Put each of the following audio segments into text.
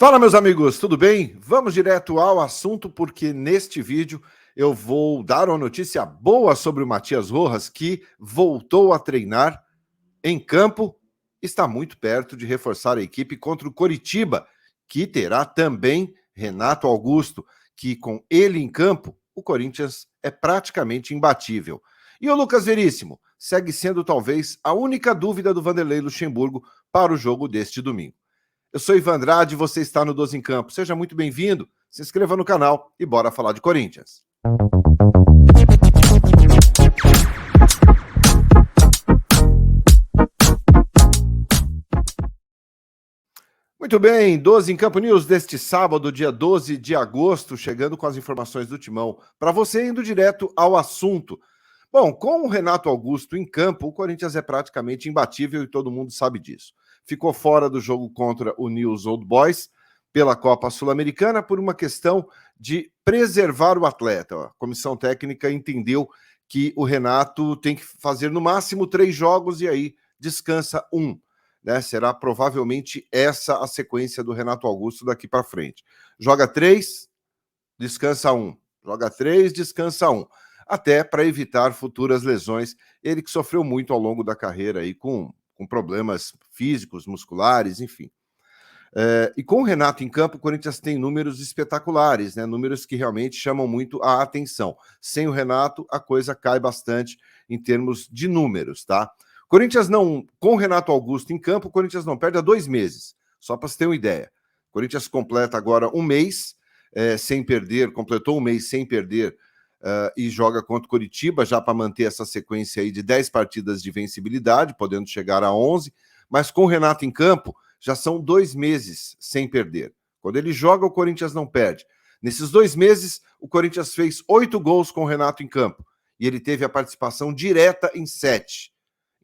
Fala, meus amigos, tudo bem? Vamos direto ao assunto, porque neste vídeo eu vou dar uma notícia boa sobre o Matias Rojas, que voltou a treinar em campo, está muito perto de reforçar a equipe contra o Coritiba, que terá também Renato Augusto, que com ele em campo, o Corinthians é praticamente imbatível. E o Lucas Veríssimo segue sendo talvez a única dúvida do Vanderlei Luxemburgo para o jogo deste domingo. Eu sou Ivan Andrade e você está no 12 em Campo. Seja muito bem-vindo, se inscreva no canal e bora falar de Corinthians. Muito bem, 12 em Campo News deste sábado, dia 12 de agosto, chegando com as informações do Timão. Para você, indo direto ao assunto. Bom, com o Renato Augusto em campo, o Corinthians é praticamente imbatível e todo mundo sabe disso. Ficou fora do jogo contra o News Old Boys pela Copa Sul-Americana por uma questão de preservar o atleta. A comissão técnica entendeu que o Renato tem que fazer no máximo 3 jogos e aí descansa um. Né? Será provavelmente essa a sequência do Renato Augusto daqui para frente. Joga 3, descansa 1. Joga 3, descansa 1. Até para evitar futuras lesões. Ele que sofreu muito ao longo da carreira aí com problemas físicos, musculares, enfim. E com o Renato em campo, o Corinthians tem números espetaculares, né? Números que realmente chamam muito a atenção. Sem o Renato, a coisa cai bastante em termos de números, tá? Corinthians não, com o Renato Augusto em campo, o Corinthians não perde há 2 meses, só para você ter uma ideia. O Corinthians completa agora um mês sem perder, completou um mês sem perder e joga contra o Coritiba, já para manter essa sequência aí de 10 partidas de vencibilidade, podendo chegar a 11, mas com o Renato em campo, já são 2 meses sem perder. Quando ele joga, o Corinthians não perde. Nesses 2 meses, o Corinthians fez 8 gols com o Renato em campo, e ele teve a participação direta em 7.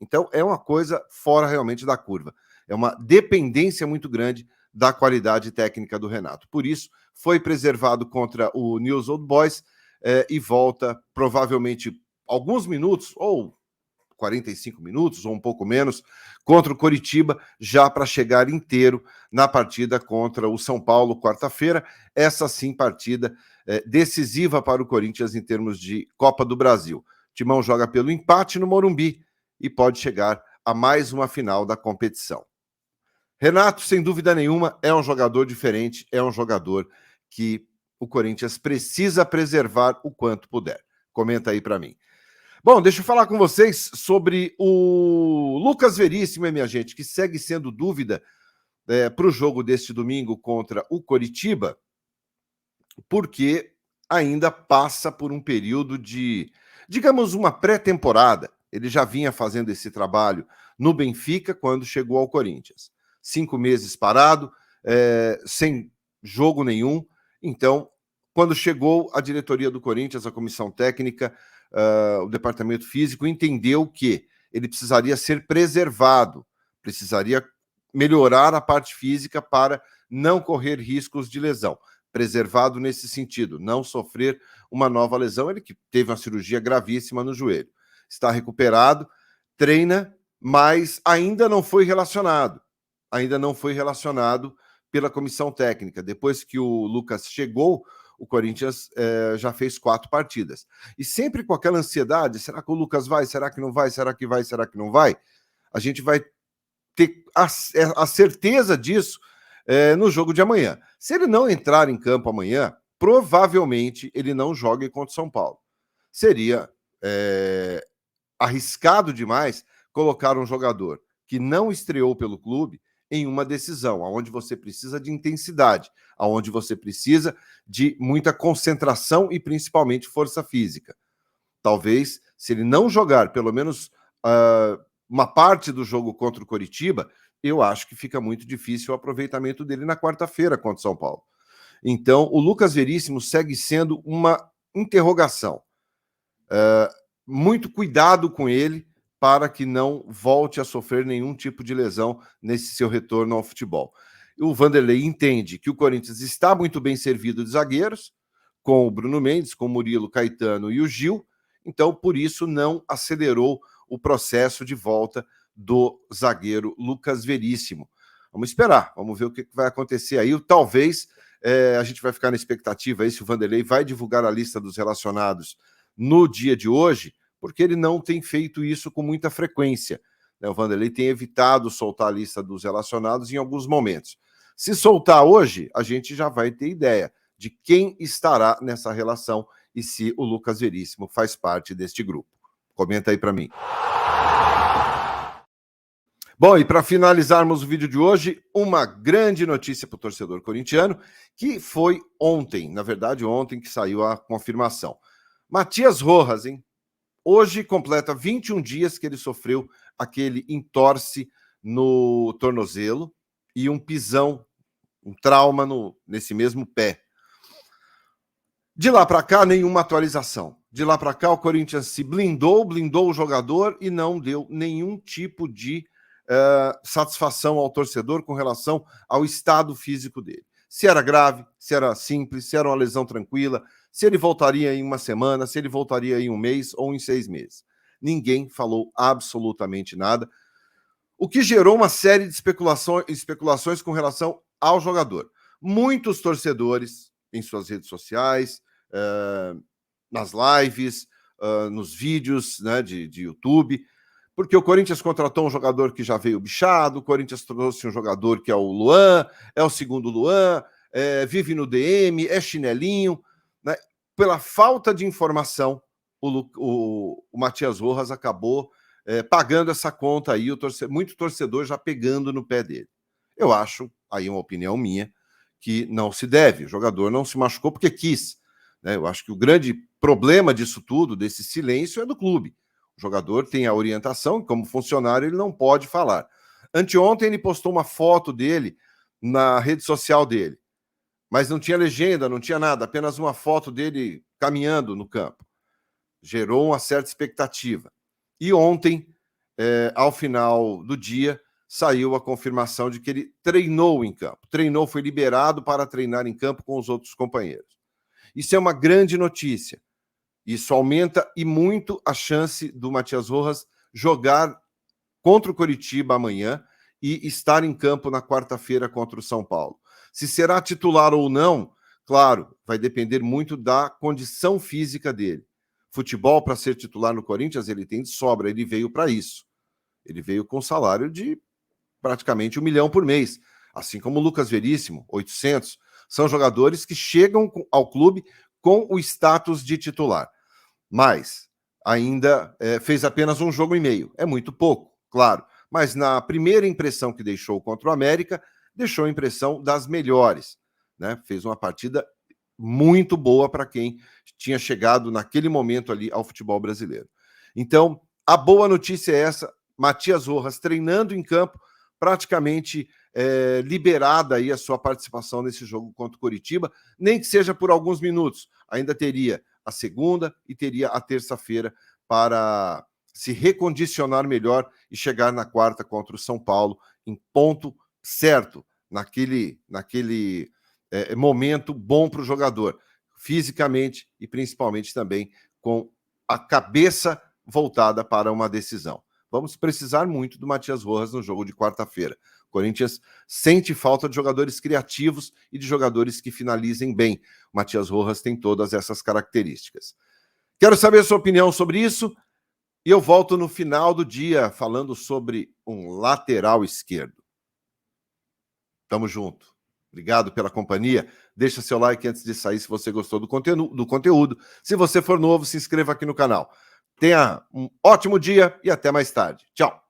Então, é uma coisa fora realmente da curva. É uma dependência muito grande da qualidade técnica do Renato. Por isso, foi preservado contra o News Old Boys, e volta provavelmente alguns minutos, ou 45 minutos, ou um pouco menos, contra o Coritiba, já para chegar inteiro na partida contra o São Paulo, quarta-feira. Essa sim, partida decisiva para o Corinthians em termos de Copa do Brasil. Timão joga pelo empate no Morumbi e pode chegar a mais uma final da competição. Renato, sem dúvida nenhuma, é um jogador diferente, é um jogador que o Corinthians precisa preservar o quanto puder. Comenta aí para mim. Bom, deixa eu falar com vocês sobre o Lucas Veríssimo, minha gente, que segue sendo dúvida para o jogo deste domingo contra o Coritiba, porque ainda passa por um período de, digamos, uma pré-temporada. Ele já vinha fazendo esse trabalho no Benfica quando chegou ao Corinthians. 5 meses parado, sem jogo nenhum. Então, quando chegou a diretoria do Corinthians, a comissão técnica, o departamento físico entendeu que ele precisaria ser preservado, precisaria melhorar a parte física para não correr riscos de lesão. Preservado nesse sentido, não sofrer uma nova lesão. Ele que teve uma cirurgia gravíssima no joelho. Está recuperado, treina, mas ainda não foi relacionado. Ainda não foi relacionado pela comissão técnica. Depois que o Lucas chegou, o Corinthians já fez 4 partidas. E sempre com aquela ansiedade, será que o Lucas vai? Será que não vai? Será que vai? Será que não vai? A gente vai ter a certeza disso no jogo de amanhã. Se ele não entrar em campo amanhã, provavelmente ele não joga contra o São Paulo. Seria arriscado demais colocar um jogador que não estreou pelo clube em uma decisão, onde você precisa de intensidade, onde você precisa de muita concentração e principalmente força física. Talvez, se ele não jogar pelo menos uma parte do jogo contra o Coritiba, eu acho que fica muito difícil o aproveitamento dele na quarta-feira contra o São Paulo. Então, o Lucas Veríssimo segue sendo uma interrogação. Muito cuidado com ele para que não volte a sofrer nenhum tipo de lesão nesse seu retorno ao futebol. O Vanderlei entende que o Corinthians está muito bem servido de zagueiros, com o Bruno Mendes, com o Murilo, Caetano e o Gil, então por isso não acelerou o processo de volta do zagueiro Lucas Veríssimo. Vamos esperar, vamos ver o que vai acontecer aí. Talvez a gente vai ficar na expectativa aí se o Vanderlei vai divulgar a lista dos relacionados no dia de hoje, porque ele não tem feito isso com muita frequência. O Vanderlei tem evitado soltar a lista dos relacionados em alguns momentos. Se soltar hoje, a gente já vai ter ideia de quem estará nessa relação e se o Lucas Veríssimo faz parte deste grupo. Comenta aí para mim. Bom, e para finalizarmos o vídeo de hoje, uma grande notícia para o torcedor corintiano, que foi ontem, na verdade ontem que saiu a confirmação. Matias Rojas, hein? Hoje completa 21 dias que ele sofreu aquele entorse no tornozelo e um pisão, um trauma nesse mesmo pé. De lá para cá, nenhuma atualização. De lá para cá, o Corinthians se blindou o jogador e não deu nenhum tipo de satisfação ao torcedor com relação ao estado físico dele. Se era grave, se era simples, se era uma lesão tranquila, se ele voltaria em uma semana, se ele voltaria em um mês ou em 6 meses. Ninguém falou absolutamente nada, o que gerou uma série de especulações com relação ao jogador. Muitos torcedores, em suas redes sociais, nas lives, nos vídeos, né, de YouTube, porque o Corinthians contratou um jogador que já veio bichado, o Corinthians trouxe um jogador que é o Luan, é o segundo Luan, vive no DM, é chinelinho. Né? Pela falta de informação, o Matias Rojas acabou pagando essa conta aí, muito torcedor já pegando no pé dele. Eu acho, aí uma opinião minha, que não se deve. O jogador não se machucou porque quis. Né? Eu acho que o grande problema disso tudo, desse silêncio, é do clube. O jogador tem a orientação, como funcionário ele não pode falar. Anteontem ele postou uma foto dele na rede social dele, mas não tinha legenda, não tinha nada, apenas uma foto dele caminhando no campo. Gerou uma certa expectativa. E ontem, ao final do dia, saiu a confirmação de que ele treinou em campo. Treinou, foi liberado para treinar em campo com os outros companheiros. Isso é uma grande notícia. Isso aumenta e muito a chance do Matias Rojas jogar contra o Coritiba amanhã e estar em campo na quarta-feira contra o São Paulo. Se será titular ou não, claro, vai depender muito da condição física dele. Futebol, para ser titular no Corinthians, ele tem de sobra, ele veio para isso. Ele veio com salário de praticamente 1 milhão por mês, assim como o Lucas Veríssimo, 800. São jogadores que chegam ao clube com o status de titular. Mas ainda fez apenas um jogo e meio. É muito pouco, claro. Mas na primeira impressão que deixou contra o América, deixou a impressão das melhores. Né? Fez uma partida muito boa para quem tinha chegado naquele momento ali ao futebol brasileiro. Então, a boa notícia é essa. Matias Rojas treinando em campo, praticamente liberada aí a sua participação nesse jogo contra o Coritiba, nem que seja por alguns minutos. Ainda teria a segunda e teria a terça-feira para se recondicionar melhor e chegar na quarta contra o São Paulo em ponto certo, naquele momento bom para o jogador, fisicamente e principalmente também com a cabeça voltada para uma decisão. Vamos precisar muito do Matias Rojas no jogo de quarta-feira. O Corinthians sente falta de jogadores criativos e de jogadores que finalizem bem. O Matias Rojas tem todas essas características. Quero saber a sua opinião sobre isso e eu volto no final do dia falando sobre um lateral esquerdo. Tamo junto. Obrigado pela companhia. Deixa seu like antes de sair se você gostou do conteúdo. Se você for novo, se inscreva aqui no canal. Tenha um ótimo dia e até mais tarde. Tchau.